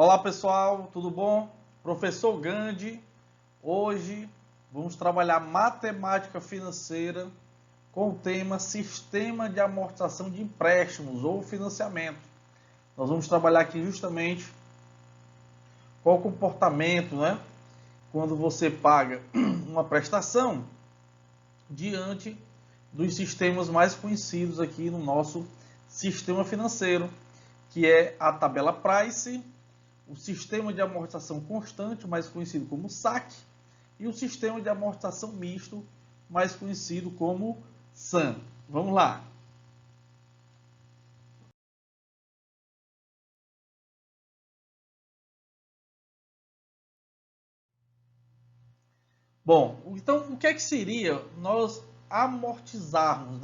Olá pessoal, tudo bom? Professor Gandhi, hoje vamos trabalhar matemática financeira com o tema Sistema de Amortização de Empréstimos ou Financiamento. Nós vamos trabalhar aqui justamente qual o comportamento, quando você paga uma prestação diante dos sistemas mais conhecidos aqui no nosso sistema financeiro, que é a tabela Price, o sistema de amortização constante, mais conhecido como SAC, e o sistema de amortização misto, mais conhecido como SAM. Vamos lá. Bom, então o que é que seria nós amortizarmos,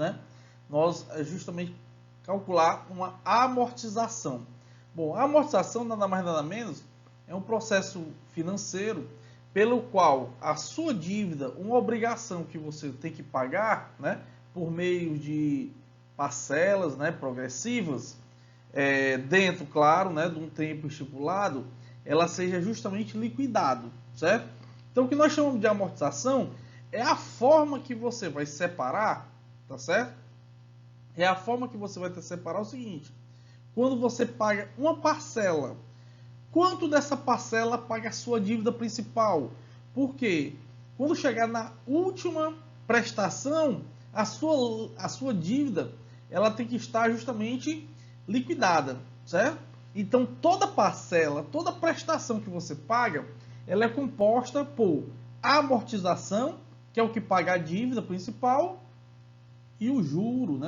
Nós justamente calcular uma amortização. Bom, a amortização nada mais nada menos é um processo financeiro pelo qual a sua dívida, uma obrigação que você tem que pagar, por meio de parcelas, progressivas, dentro, claro, de um tempo estipulado, ela seja justamente liquidado, certo? Então, o que nós chamamos de amortização é a forma que você vai separar, tá certo? É a forma que você vai separar o seguinte: quando você paga uma parcela, quanto dessa parcela paga a sua dívida principal? Porque quando chegar na última prestação, a sua dívida ela tem que estar justamente liquidada, certo? Então toda parcela, toda prestação que você paga, ela é composta por amortização, que é o que paga a dívida principal, e o juro,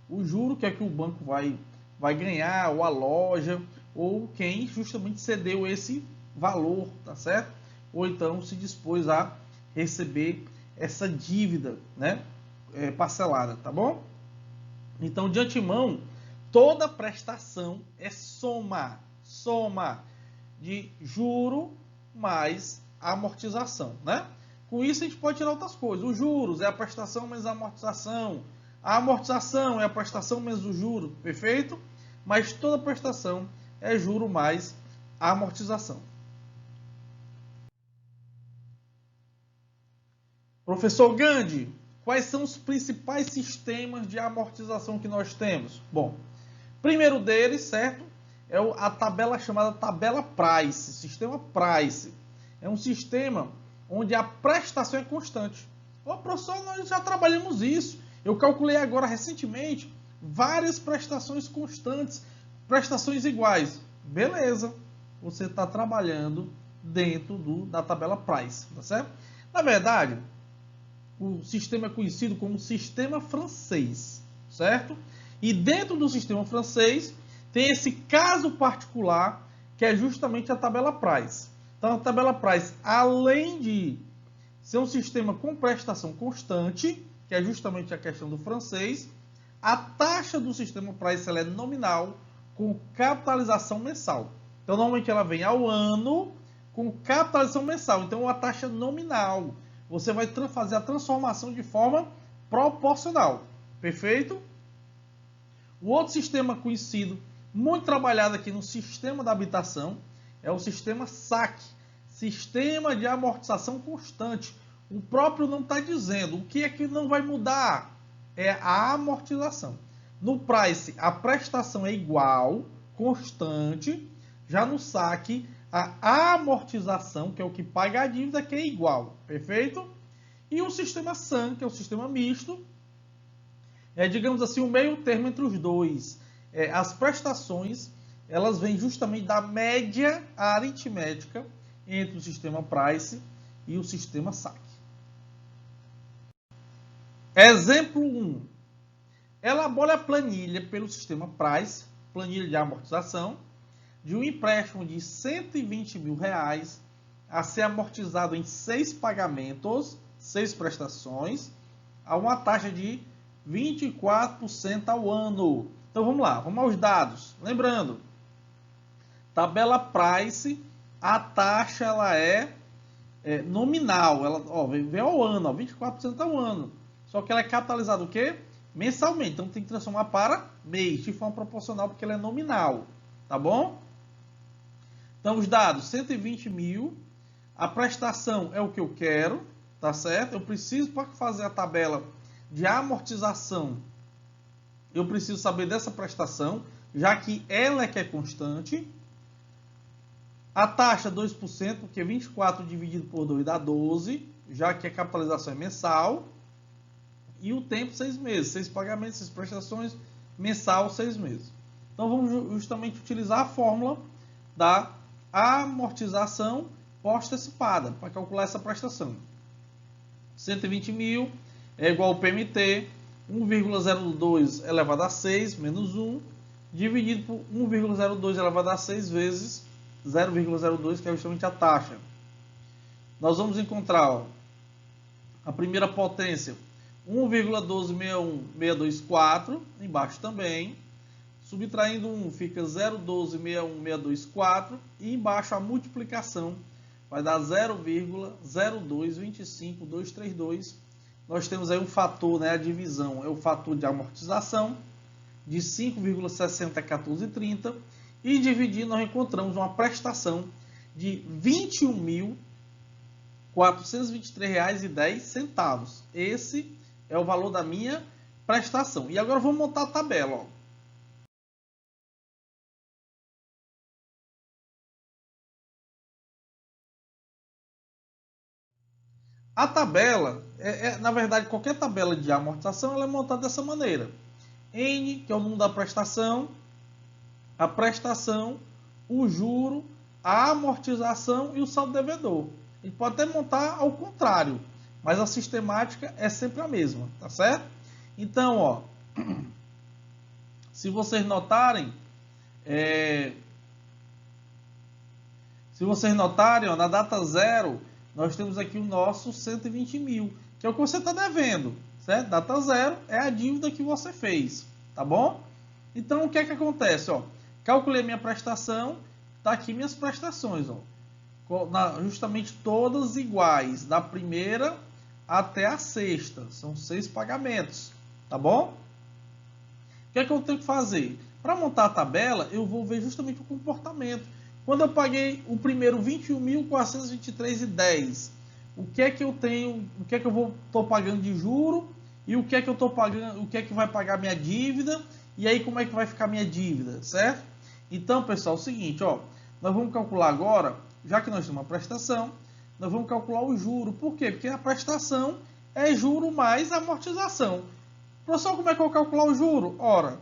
O juro que é que o banco vai ganhar, ou a loja, ou quem justamente cedeu esse valor, tá certo? Ou então se dispôs a receber essa dívida, parcelada, tá bom? Então, de antemão, toda prestação é soma de juro mais amortização, Com isso a gente pode tirar outras coisas. Os juros é a prestação menos a amortização. A amortização é a prestação menos o juro, perfeito? Mas toda prestação é juro mais a amortização. Professor Gandhi, quais são os principais sistemas de amortização que nós temos? Bom, primeiro deles, certo? É a tabela chamada tabela Price, sistema Price. É um sistema onde a prestação é constante. Ô, professor, nós já trabalhamos isso. Eu calculei agora recentemente várias prestações constantes, prestações iguais. Beleza, você está trabalhando dentro da tabela Price, tá certo? Na verdade, o sistema é conhecido como sistema francês, certo? E dentro do sistema francês tem esse caso particular que é justamente a tabela Price. Então a tabela Price, além de ser um sistema com prestação constante, que é justamente a questão do francês, a taxa do sistema Price ela é nominal com capitalização mensal. Então normalmente ela vem ao ano com capitalização mensal. Então a taxa nominal. Você vai fazer a transformação de forma proporcional. Perfeito? O outro sistema conhecido, muito trabalhado aqui no sistema da habitação, é o sistema SAC, Sistema de Amortização Constante. O próprio nome está dizendo, o que é que não vai mudar? É a amortização. No Price, a prestação é igual, constante. Já no SAC, a amortização, que é o que paga a dívida, que é igual. Perfeito? E o sistema SAM, que é o sistema misto, digamos assim, o meio termo entre os dois. As prestações, elas vêm justamente da média aritmética entre o sistema Price e o sistema SAC. Exemplo 1. Elabore a planilha pelo sistema Price, planilha de amortização, de um empréstimo de R$120 mil a ser amortizado em 6 pagamentos, 6 prestações, a uma taxa de 24% ao ano. Então vamos lá, vamos aos dados. Lembrando, tabela Price, a taxa ela é nominal, ela vem ao ano, 24% ao ano. Só que ela é capitalizada o quê? Mensalmente. Então tem que transformar para mês, de forma proporcional, porque ela é nominal. Tá bom? Então, os dados, 120 mil, a prestação é o que eu quero, tá certo? Eu preciso, para fazer a tabela de amortização, eu preciso saber dessa prestação, já que ela é que é constante. A taxa 2%, porque 24 dividido por 2 dá 12, já que a capitalização é mensal. E o tempo, 6 meses. 6 pagamentos, 6 prestações, mensal, 6 meses. Então, vamos justamente utilizar a fórmula da amortização pós-antecipada para calcular essa prestação. 120 mil é igual ao PMT, 1,02 elevado a 6 menos 1, dividido por 1,02 elevado a 6 vezes 0,02, que é justamente a taxa. Nós vamos encontrar a primeira potência, 1,1261624, embaixo também. Subtraindo 1 fica 0,1261624 e embaixo a multiplicação vai dar 0,0225232. Nós temos aí um fator, né, a divisão é o fator de amortização de 5,601430 e dividindo nós encontramos uma prestação de R$ 21.423,10. Esse é o valor da minha prestação. E agora vamos montar a tabela, ó. A tabela, na verdade, qualquer tabela de amortização ela é montada dessa maneira. N, que é o número da prestação, a prestação, o juro, a amortização e o saldo devedor. A gente pode até montar ao contrário, mas a sistemática é sempre a mesma, tá certo? Então, ó, se vocês notarem, ó, na data zero, nós temos aqui o nosso 120 mil, que é o que você está devendo, certo? Data zero é a dívida que você fez, tá bom? Então, o que é que acontece? Ó, calculei minha prestação, tá aqui minhas prestações, ó, justamente todas iguais, da primeira até a sexta, são 6 pagamentos, tá bom? O que é que eu tenho que fazer? Para montar a tabela, eu vou ver justamente o comportamento. Quando eu paguei o primeiro 21.423,10, o que é que eu tenho, o que é que eu estou pagando de juro e o que é que eu estou pagando, o que é que vai pagar minha dívida e aí como é que vai ficar minha dívida, certo? Então, pessoal, é o seguinte, ó, nós vamos calcular agora, já que nós temos uma prestação, nós vamos calcular o juro. Por quê? Porque a prestação é juro mais amortização. Professor, como é que eu vou calcular o juro? Ora,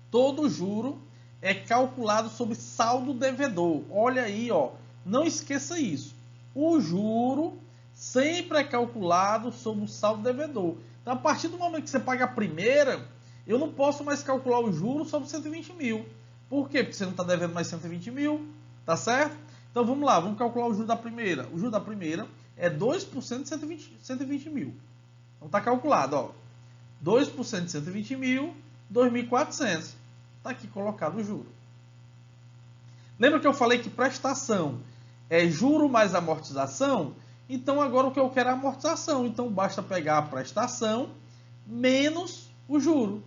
todo juro é calculado sobre saldo devedor. Olha aí, ó, não esqueça isso. O juro sempre é calculado sobre o saldo devedor. Então, a partir do momento que você paga a primeira, eu não posso mais calcular o juro sobre 120 mil. Por quê? Porque você não está devendo mais 120 mil, tá certo? Então, vamos lá, vamos calcular o juro da primeira. O juro da primeira é 2% de 120 mil. Então, está calculado, ó. 2% de 120 mil, 2.400. Está aqui colocado o juro. Lembra que eu falei que prestação é juro mais amortização? Então, agora o que eu quero é amortização. Então, basta pegar a prestação menos o juro.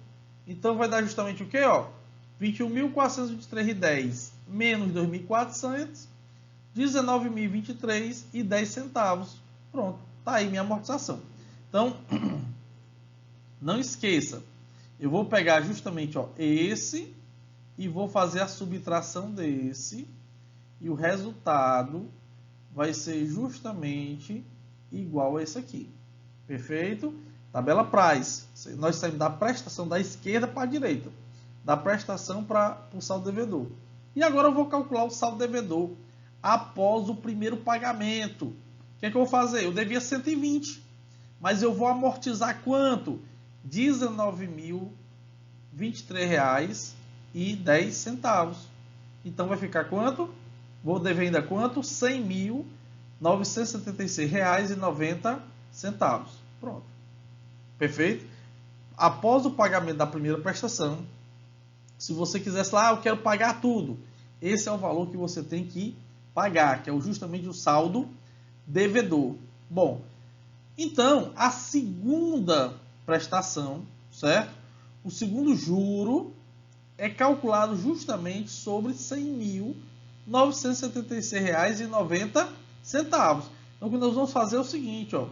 Então, vai dar justamente o quê? 21.423,10 menos 2.400, 19.023,10. Pronto, está aí minha amortização. Então, não esqueça, eu vou pegar justamente esse e vou fazer a subtração desse e o resultado vai ser justamente igual a esse aqui. Perfeito? Tabela Price. Nós saímos da prestação da esquerda para a direita, da prestação para o saldo devedor. E agora eu vou calcular o saldo devedor após o primeiro pagamento. O que é que eu vou fazer? Eu devia 120, mas eu vou amortizar quanto? R$19.023,10. Então vai ficar quanto? Vou dever ainda quanto? R$100.976,90. Pronto. Perfeito? Após o pagamento da primeira prestação, se você quisesse lá, eu quero pagar tudo. Esse é o valor que você tem que pagar, que é justamente o saldo devedor. Bom, então, a segunda prestação, certo? O segundo juro é calculado justamente sobre 100 mil R$ 976,90. Então, o que nós vamos fazer é o seguinte, ó.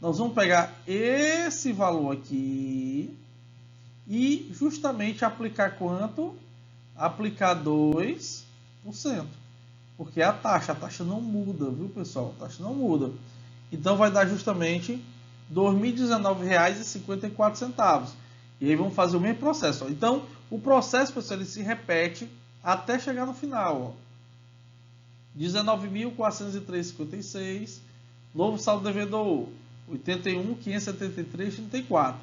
Nós vamos pegar esse valor aqui e justamente aplicar quanto? Aplicar 2%. Porque a taxa não muda, viu, pessoal? A taxa não muda. Então, vai dar justamente R$ 2.019,54. E aí vamos fazer o mesmo processo. Ó. Então, o processo, pessoal, ele se repete até chegar no final. R$ 19.403,56. Novo saldo devedor, R$ 81.573,34.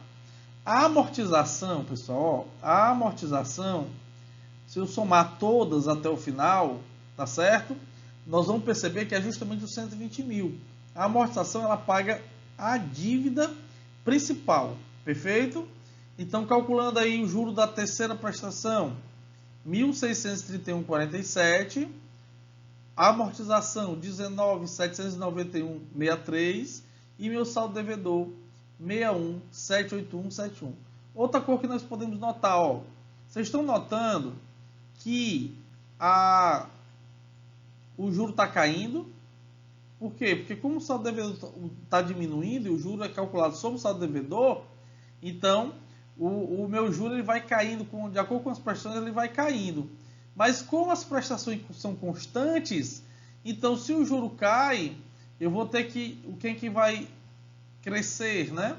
A amortização, pessoal, ó, a amortização, se eu somar todas até o final, tá certo? Nós vamos perceber que é justamente os 120 mil. A amortização, ela paga a dívida principal, perfeito? Então, calculando aí o juro da terceira prestação, R$ 1.631,47. A amortização, R$ 19.791,63. E meu saldo devedor, R$ 61.781,71. Outra coisa que nós podemos notar, ó. Vocês estão notando que o juro está caindo. Por quê? Porque como o saldo devedor está diminuindo e o juro é calculado sobre o saldo devedor, então o meu juro ele vai caindo, de acordo com as prestações, ele vai caindo. Mas como as prestações são constantes, então se o juro cai, eu vou ter que... Quem que vai crescer, né?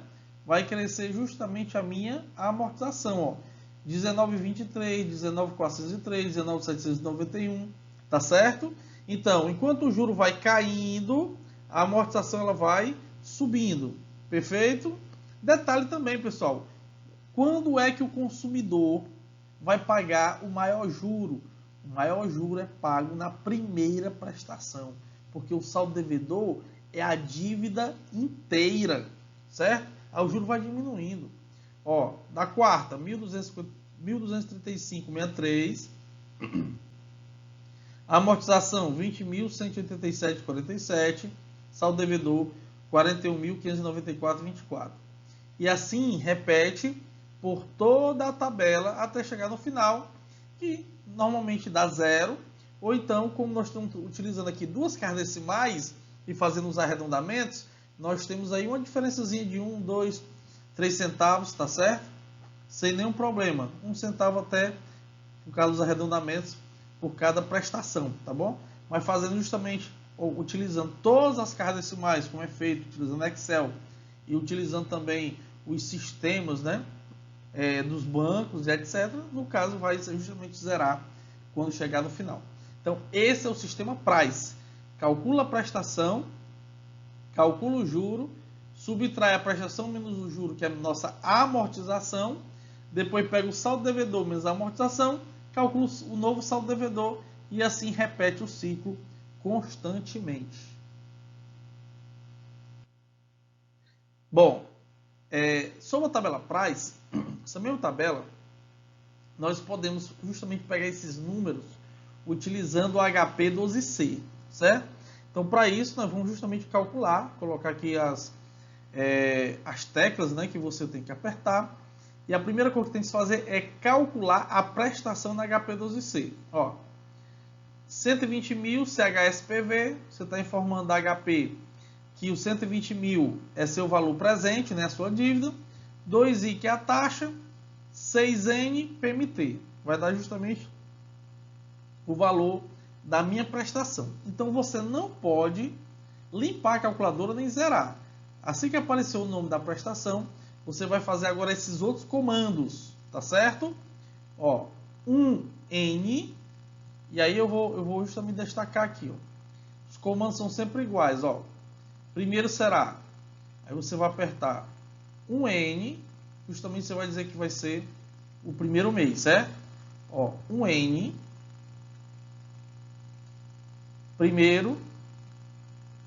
Vai crescer justamente a minha amortização, ó. 19,23, 19,403, 19,791, tá certo? Então, enquanto o juro vai caindo, a amortização ela vai subindo, perfeito? Detalhe também, pessoal, quando é que o consumidor vai pagar o maior juro? O maior juro é pago na primeira prestação, porque o saldo devedor é a dívida inteira, certo? Aí o juro vai diminuindo. Ó, da quarta, 1.235,63. Amortização, 20.187,47. Saldo devedor, 41.594,24. E assim repete por toda a tabela até chegar no final, que normalmente dá zero. Ou então, como nós estamos utilizando aqui duas casas decimais e fazendo os arredondamentos, nós temos aí uma diferençazinha de 1, 2, 3 centavos, tá certo? Sem nenhum problema. 1 centavo até, por causa dos arredondamentos, por cada prestação, tá bom? Mas fazendo justamente, ou utilizando todas as casas decimais, como é feito, utilizando Excel e utilizando também os sistemas, né, dos bancos, etc. No caso, vai justamente zerar quando chegar no final. Então, esse é o sistema Price. Calcula a prestação, calcula o juro, subtrai a prestação menos o juro, que é a nossa amortização, depois pega o saldo devedor menos a amortização, calcula o novo saldo devedor e assim repete o ciclo constantemente. Bom, sobre a tabela Price, essa mesma tabela, nós podemos justamente pegar esses números utilizando o HP 12C, certo? Então, para isso, nós vamos justamente calcular, colocar aqui as teclas, né, que você tem que apertar. E a primeira coisa que tem que fazer é calcular a prestação na HP 12C. Ó, 120 mil CHSPV, você está informando a HP que o 120 mil é seu valor presente, né, a sua dívida. 2I, que é a taxa. 6N, PMT. Vai dar justamente o valor da minha prestação. Então, você não pode limpar a calculadora nem zerar. Assim que aparecer o nome da prestação, você vai fazer agora esses outros comandos, tá certo? Ó, 1N, e aí eu vou justamente destacar aqui, ó. Os comandos são sempre iguais, ó. Primeiro será, aí você vai apertar 1N, justamente você vai dizer que vai ser o primeiro mês, certo? Ó, 1N, primeiro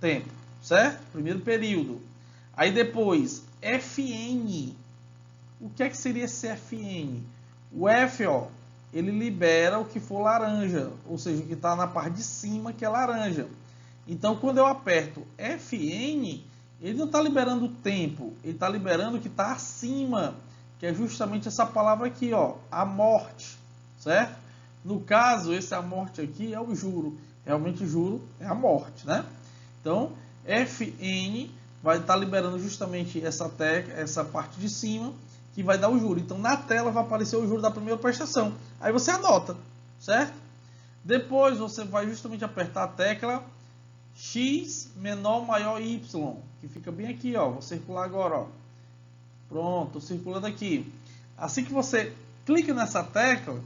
tempo, certo? Primeiro período. Aí depois, FN. O que é que seria esse FN? O F, ó, ele libera o que for laranja, ou seja, o que está na parte de cima, que é laranja. Então, quando eu aperto FN, ele não está liberando o tempo, ele está liberando o que está acima, que é justamente essa palavra aqui, ó, a morte, certo? No caso, esse amorte aqui é o juro. Realmente, o juro é a morte, né? Então, Fn vai estar liberando justamente essa parte de cima, que vai dar o juro. Então, na tela vai aparecer o juro da primeira prestação. Aí você anota, certo? Depois, você vai justamente apertar a tecla X menor maior Y, que fica bem aqui, ó. Vou circular agora, ó. Pronto, circulando aqui. Assim que você clica nessa tecla,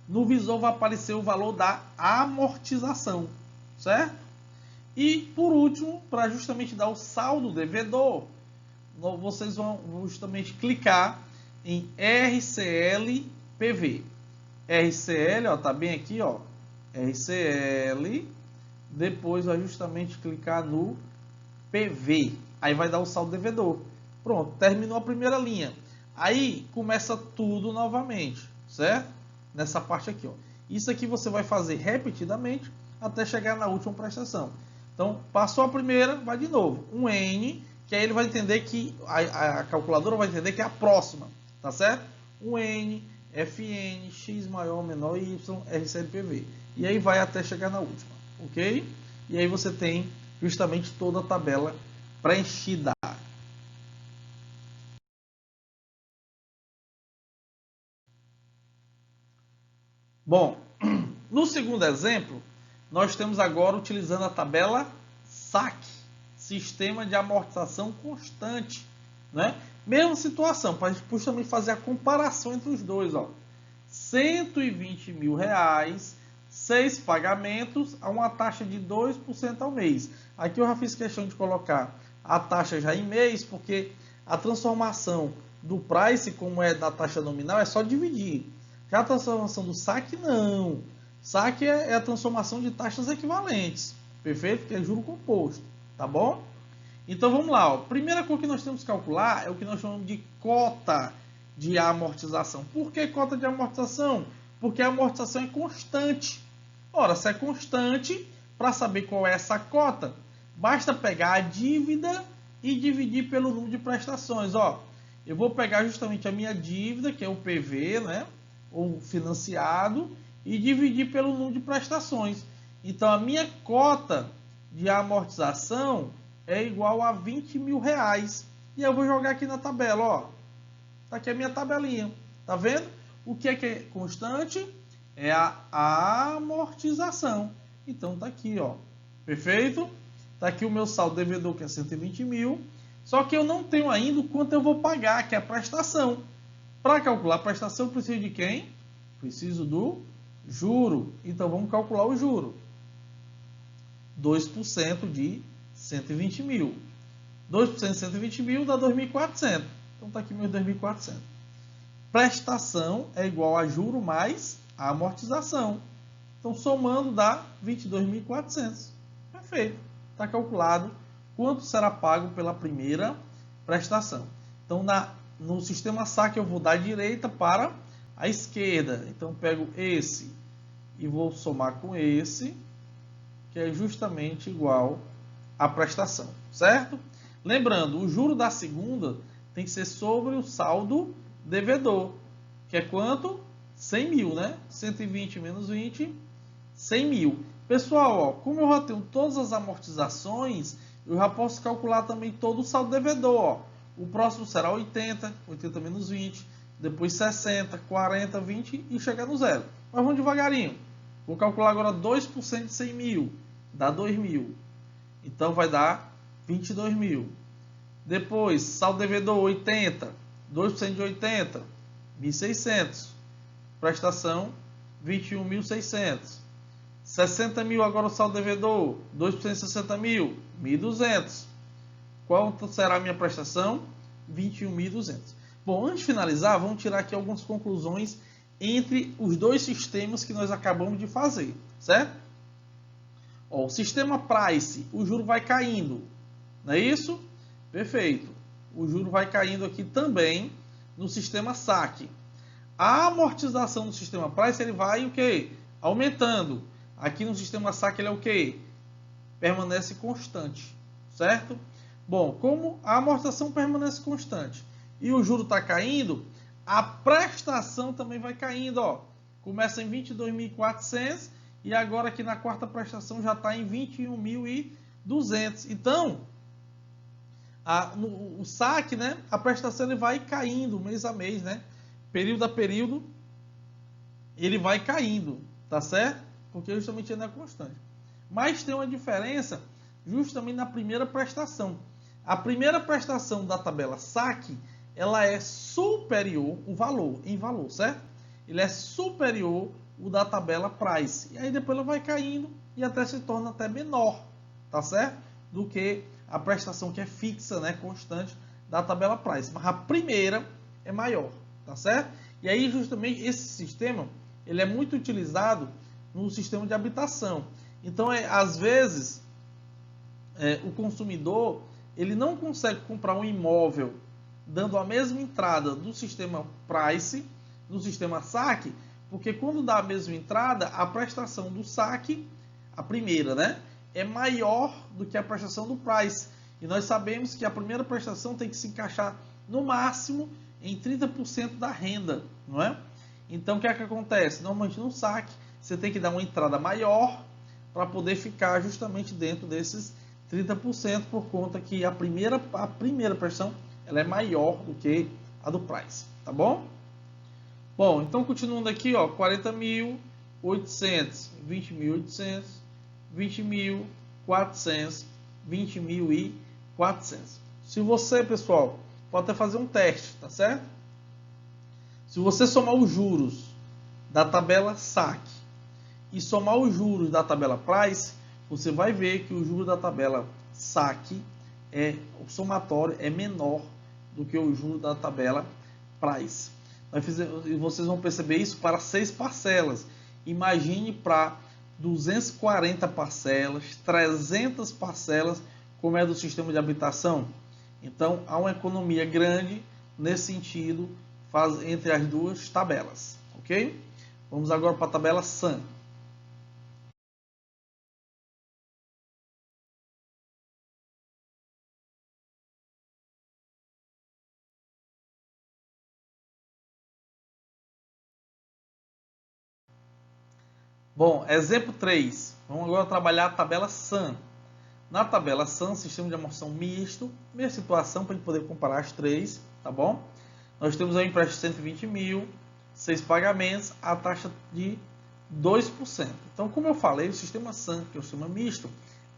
no visor vai aparecer o valor da amortização, certo? E por último, para justamente dar o saldo devedor, vocês vão justamente clicar em RCL PV. RCL, ó, tá bem aqui, ó. RCL, depois vai justamente clicar no PV. Aí vai dar o saldo devedor. Pronto, terminou a primeira linha. Aí começa tudo novamente, certo? Nessa parte aqui, ó. Isso aqui você vai fazer repetidamente até chegar na última prestação. Então, passou a primeira, vai de novo. Um N, que aí ele vai entender que a calculadora vai entender que é a próxima, tá certo? Um N, Fn, X maior, menor, Y, RCLPV. E aí vai até chegar na última, ok? E aí você tem justamente toda a tabela preenchida. Bom, no segundo exemplo, nós temos agora utilizando a tabela SAC, Sistema de Amortização Constante, né? Mesma situação, para a gente justamente fazer a comparação entre os dois, ó. 120 mil reais, 6 pagamentos a uma taxa de 2% ao mês. Aqui eu já fiz questão de colocar a taxa já em mês, porque a transformação do price, como é da taxa nominal, é só dividir. Já a transformação do saque, não. Saque é a transformação de taxas equivalentes. Perfeito? Que é juro composto. Tá bom? Então vamos lá. Ó. Primeira coisa que nós temos que calcular é o que nós chamamos de cota de amortização. Por que cota de amortização? Porque a amortização é constante. Ora, se é constante, para saber qual é essa cota, basta pegar a dívida e dividir pelo número de prestações. Ó, eu vou pegar justamente a minha dívida, que é o PV, né? Ou financiado, e dividir pelo número de prestações. Então, a minha cota de amortização é igual a 20 mil reais. E eu vou jogar aqui na tabela, ó. Tá aqui a minha tabelinha. Tá vendo? O que é constante? É a amortização. Então, tá aqui, ó. Perfeito? Tá aqui o meu saldo devedor, que é 120 mil. Só que eu não tenho ainda o quanto eu vou pagar, que é a prestação. Para calcular a prestação, eu preciso de quem? Preciso do juro. Então, vamos calcular o juro. 2% de 120 mil. 2% de 120 mil dá 2.400. Então, está aqui meus 2.400. Prestação é igual a juro mais a amortização. Então, somando dá 22.400. Perfeito. Está calculado quanto será pago pela primeira prestação. Então, no sistema SAC eu vou da direita para a esquerda. Então, pego esse e vou somar com esse, que é justamente igual à prestação, certo? Lembrando, o juro da segunda tem que ser sobre o saldo devedor, que é quanto? 100 mil, né? 120 menos 20, 100 mil. Pessoal, ó, como eu já tenho todas as amortizações, eu já posso calcular também todo o saldo devedor, ó. O próximo será 80, 80 menos 20, depois 60, 40, 20 e chegar no zero. Mas vamos devagarinho. Vou calcular agora 2% de 100 mil, dá 2 mil. Então vai dar 22 mil. Depois, saldo devedor 80, 2% de 80, 1.600. Prestação 21.600. 60 mil agora o saldo devedor, 2% de 60 mil, 1.200. Quanto será a minha prestação? 21.200. Bom, antes de finalizar, vamos tirar aqui algumas conclusões entre os dois sistemas que nós acabamos de fazer, certo? Ó, o sistema Price, o juro vai caindo, não é isso? Perfeito. O juro vai caindo aqui também no sistema SAC. A amortização do sistema Price, ele vai o quê? Aumentando. Aqui no sistema SAC ele é o quê? Permanece constante, certo? Bom, como a amortização permanece constante e o juro está caindo, a prestação também vai caindo, ó. começa em 22.400 e agora aqui na quarta prestação já está em 21.200. Então, o saque, né, a prestação ele vai caindo mês a mês, né, período a período, ele vai caindo, tá certo? Porque justamente ele não é constante. Mas tem uma diferença justamente na primeira prestação. A primeira prestação da tabela saque, ela é superior, em valor, certo? Ele é superior o da tabela price. E aí depois ela vai caindo e até se torna até menor, tá certo? Do que a prestação que é fixa, né, constante da tabela price. Mas a primeira é maior, tá certo? E aí justamente esse sistema, ele é muito utilizado no sistema de habitação. Então, às vezes, o consumidor ele não consegue comprar um imóvel dando a mesma entrada do sistema price, do sistema saque, porque quando dá a mesma entrada, a prestação do saque, a primeira, né, é maior do que a prestação do price. E nós sabemos que a primeira prestação tem que se encaixar no máximo em 30% da renda, não é? Então, o que é que acontece? Normalmente no saque, você tem que dar uma entrada maior para poder ficar justamente dentro desses 30%, por conta que a primeira prestação ela é maior do que a do price, tá bom? Bom, então continuando aqui, ó, 40.800, 20.800, 20.400, 20.400. Se você, pessoal, pode até fazer um teste, tá certo? Se você somar os juros da tabela saque e somar os juros da tabela price, você vai ver que o juro da tabela saque, o somatório é menor do que o juro da tabela price. E vocês vão perceber isso para 6 parcelas. Imagine para 240 parcelas, 300 parcelas, como é do sistema de habitação. Então, há uma economia grande nesse sentido entre as duas tabelas, ok? Vamos agora para a tabela SAM. Bom, exemplo 3. Vamos agora trabalhar a tabela SAM. Na tabela SAM, sistema de amortização misto, mesma situação para a gente poder comparar as três, tá bom? Nós temos aí um empréstimo de 120 mil, 6 pagamentos, a taxa de 2%. Então, como eu falei, o sistema SAM, que é o sistema misto,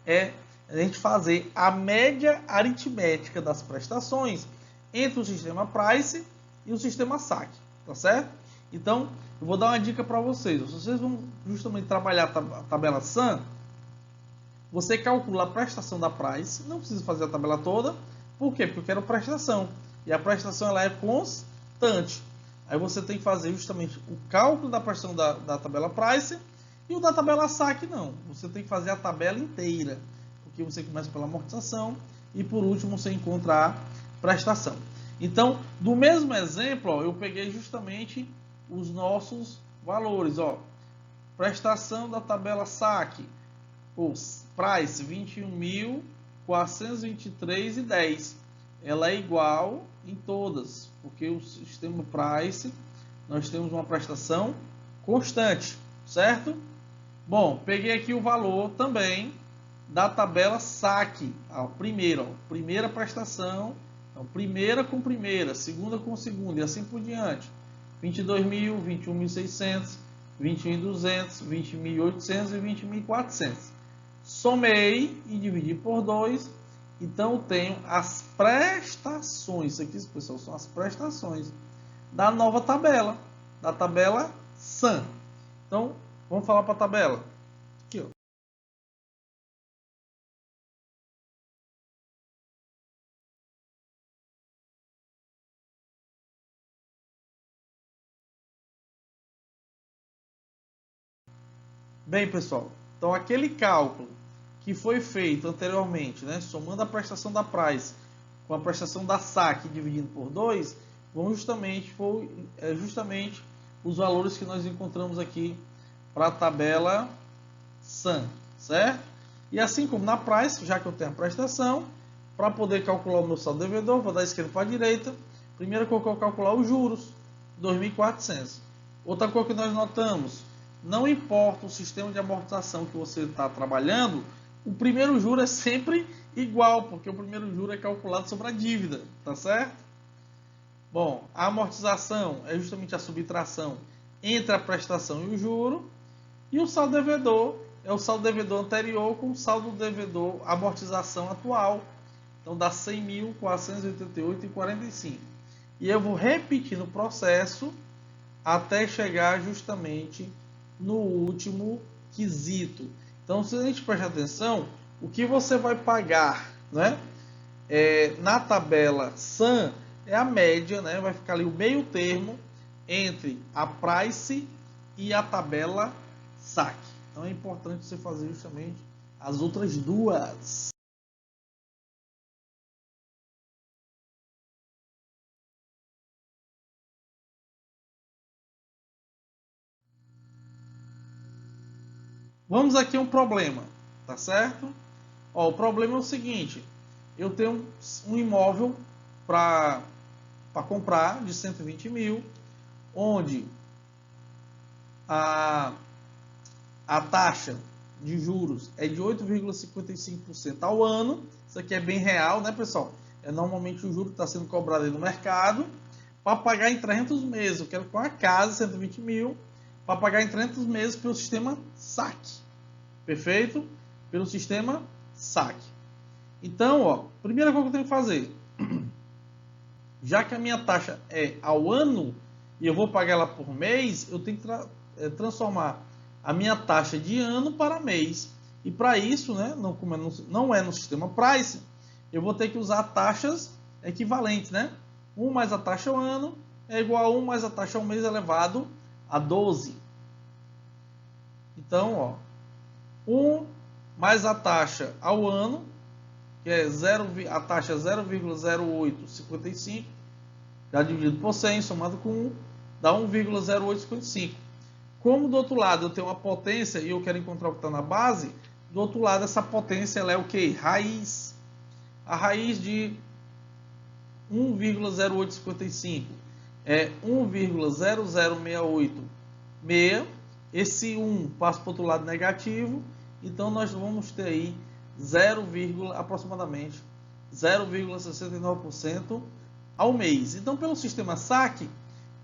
é a gente fazer a média aritmética das prestações entre o sistema Price e o sistema saque, tá certo? Então, eu vou dar uma dica para vocês. Vocês vão justamente trabalhar a tabela SAM, você calcula a prestação da Price, não precisa fazer a tabela toda. Por quê? Porque eu quero prestação. E a prestação ela é constante. Aí você tem que fazer justamente o cálculo da prestação da tabela Price e o da tabela saque não. Você tem que fazer a tabela inteira. Porque você começa pela amortização e por último você encontra a prestação. Então, do mesmo exemplo, ó, eu peguei justamente os nossos valores. Ó. Prestação da tabela saque. Price 21.423,10. Ela é igual em todas, porque o sistema Price nós temos uma prestação constante, certo? Bom, peguei aqui o valor também da tabela saque. A primeira prestação, então, primeira com primeira, segunda com segunda e assim por diante. 22.000, 21.600, 21.200, 20.800 e 20.400. Somei e dividi por 2, então eu tenho as prestações, isso aqui, pessoal, são as prestações da nova tabela, da tabela SAM. Então, vamos falar para a tabela. Aqui, ó. Bem, pessoal, então aquele cálculo que foi feito anteriormente, né, somando a prestação da Price com a prestação da saque dividindo por 2, foi justamente os valores que nós encontramos aqui para a tabela SAM, certo? E assim como na Price, já que eu tenho a prestação, para poder calcular o meu saldo devedor, vou da esquerda para a direita. Primeiro eu vou calcular os juros, 2.400. Outra coisa que nós notamos, não importa o sistema de amortização que você está trabalhando, o primeiro juro é sempre igual, porque o primeiro juro é calculado sobre a dívida, tá certo? Bom, a amortização é justamente a subtração entre a prestação e o juro, e o saldo devedor é o saldo devedor anterior com o saldo devedor amortização atual. Então dá 100.488,45. E eu vou repetir no processo até chegar justamente no último quesito. Então, se a gente prestar atenção, o que você vai pagar, né, na tabela SAM é a média, né, vai ficar ali o meio termo entre a price e a tabela SAC. Então é importante você fazer justamente as outras duas. Vamos aqui a um problema, tá certo? Ó, o problema é o seguinte, eu tenho um imóvel para comprar de 120 mil, onde a taxa de juros é de 8,55% ao ano. Isso aqui é bem real, né, pessoal? Normalmente o juro está sendo cobrado aí no mercado para pagar em 300 meses. Eu quero com a casa 120 mil para pagar em 300 meses pelo sistema SAC. Perfeito? Pelo sistema SAC. Então, ó, primeira coisa que eu tenho que fazer, já que a minha taxa é ao ano e eu vou pagar ela por mês, eu tenho que transformar a minha taxa de ano para mês. E para isso, né, não é no sistema Price, eu vou ter que usar taxas equivalentes, né? 1 mais a taxa ao ano é igual a 1 mais a taxa ao mês elevado a 12. Então, ó, 1 mais a taxa ao ano, que é a taxa 0,0855, já dividido por 100, somado com 1, dá 1,0855. Como do outro lado eu tenho uma potência e eu quero encontrar o que está na base, do outro lado essa potência ela é o que? Raiz. A raiz de 1,0855 é 1,0068,6. Esse 1 passa para o outro lado negativo, então nós vamos ter aí aproximadamente 0,69% ao mês. Então, pelo sistema SAC, o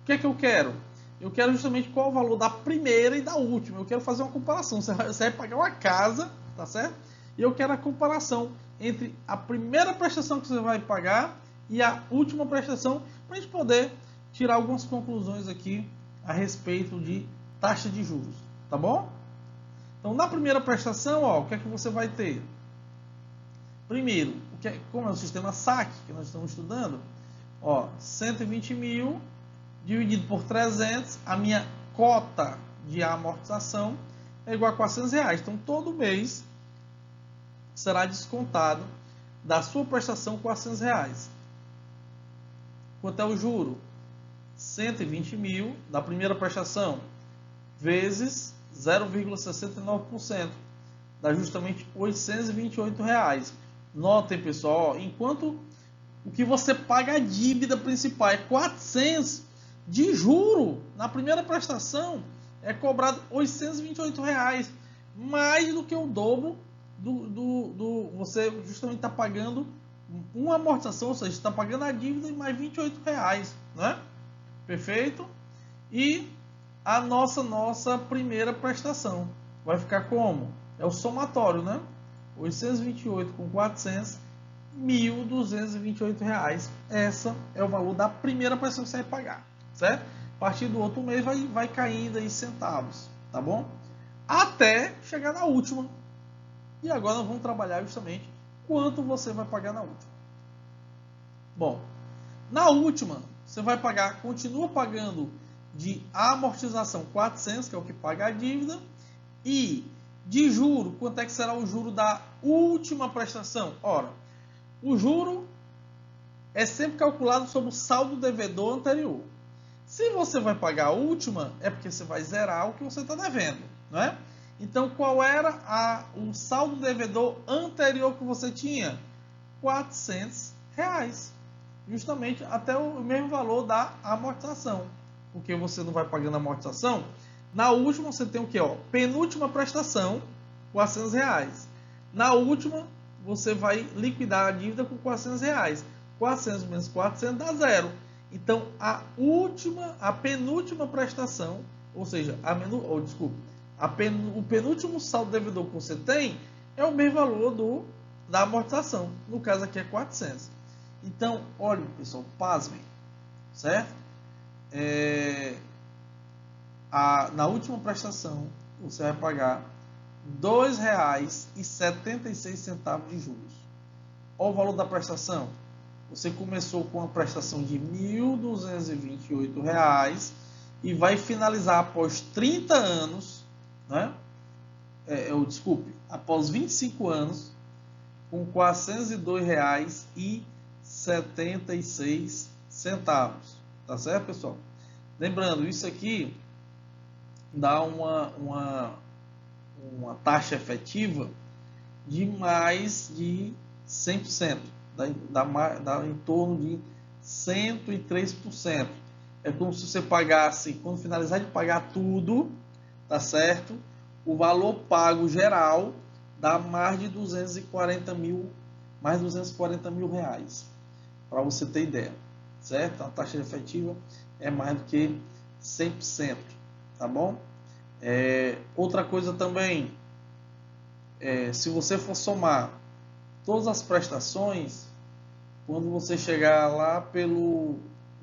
que é que eu quero? Eu quero justamente qual o valor da primeira e da última. Eu quero fazer uma comparação. Você vai pagar uma casa, tá certo? E eu quero a comparação entre a primeira prestação que você vai pagar e a última prestação, para a gente poder tirar algumas conclusões aqui a respeito de taxa de juros, tá bom? Então, na primeira prestação, ó, o que é que você vai ter? Primeiro, como é o sistema SAC que nós estamos estudando, ó, 120 mil dividido por 300, a minha cota de amortização é igual a R$400. Então, todo mês será descontado da sua prestação R$400. Quanto é o juro? 120 mil da primeira prestação vezes 0,69%, dá justamente R$828. Notem, pessoal, ó, enquanto o que você paga a dívida principal é 400 de juro, na primeira prestação é cobrado R$828, mais do que o dobro você justamente está pagando uma amortização, ou seja, está pagando a dívida e mais R$28, né? Perfeito? E a nossa primeira prestação vai ficar como? É o somatório, né? 828 com 400, R$1.228. Essa é o valor da primeira prestação que você vai pagar, certo? A partir do outro mês vai caindo aí centavos, tá bom? Até chegar na última. E agora nós vamos trabalhar justamente quanto você vai pagar na última. Bom, na última você vai pagar, continua pagando de amortização 400, que é o que paga a dívida, e de juro, quanto é que será o juro da última prestação? Ora, o juro é sempre calculado sobre o saldo devedor anterior. Se você vai pagar a última, é porque você vai zerar o que você está devendo, não é? Então, qual era o saldo devedor anterior que você tinha? R$400. Justamente até o mesmo valor da amortização. porque você não vai pagando a amortização. Na última você tem o que? Penúltima prestação, R$ 400. Na última, você vai liquidar a dívida com R$ 400. 400 menos 400 dá zero. Então, a penúltima prestação, ou seja, o penúltimo saldo devedor que você tem é o mesmo valor da amortização. No caso aqui é 400. Então, olha, pessoal, pasmem, certo? Na última prestação, você vai pagar R$ 2,76 de juros. Olha o valor da prestação. Você começou com uma prestação de R$ 1.228 e vai finalizar após 30 anos, né? Após 25 anos, com R$ 402,76. Tá certo, pessoal? Lembrando, isso aqui dá uma taxa efetiva de mais de 100%, dá em torno de 103%. É como se você pagasse, quando finalizar de pagar tudo, tá certo? O valor pago geral dá mais de 240 mil reais, para você ter ideia, certo? A taxa efetiva é mais do que 100%, tá bom? Outra coisa também, se você for somar todas as prestações, quando você chegar lá pelo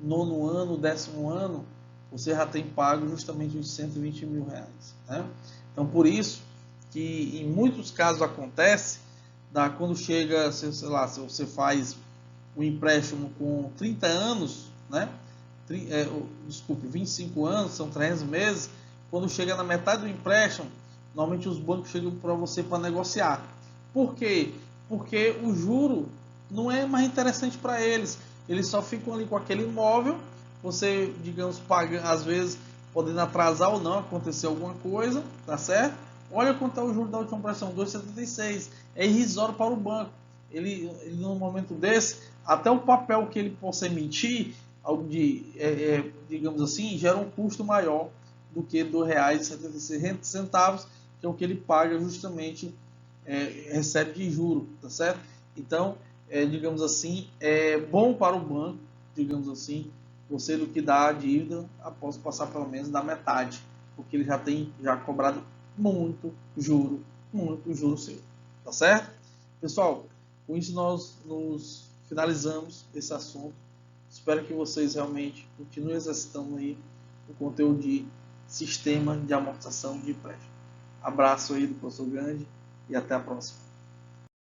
9º ano, 10º ano, você já tem pago justamente os 120 mil reais, né? Então, por isso que em muitos casos acontece, quando chega, sei lá, se você faz um empréstimo com 30 anos, né? 25 anos, são 300 meses, quando chega na metade do empréstimo, normalmente os bancos chegam para você para negociar. Por quê? Porque o juro não é mais interessante para eles. Eles só ficam ali com aquele imóvel, você, digamos, paga, às vezes, podendo atrasar ou não, acontecer alguma coisa, tá certo? Olha quanto é o juro da última prestação, 2,76. É irrisório para o banco. Ele num momento desse, até o papel que ele possa emitir, digamos assim, gera um custo maior do que R$ 2,76, que é o que ele paga justamente, recebe de juro, tá certo? Então, digamos assim, é bom para o banco, digamos assim, você liquidar a dívida após passar pelo menos da metade, porque ele já tem cobrado muito juro seu, tá certo? Pessoal, com isso nós finalizamos esse assunto. Espero que vocês realmente continuem exercitando aí o conteúdo de sistema de amortização de empréstimo. Abraço aí do professor Grande e até a próxima.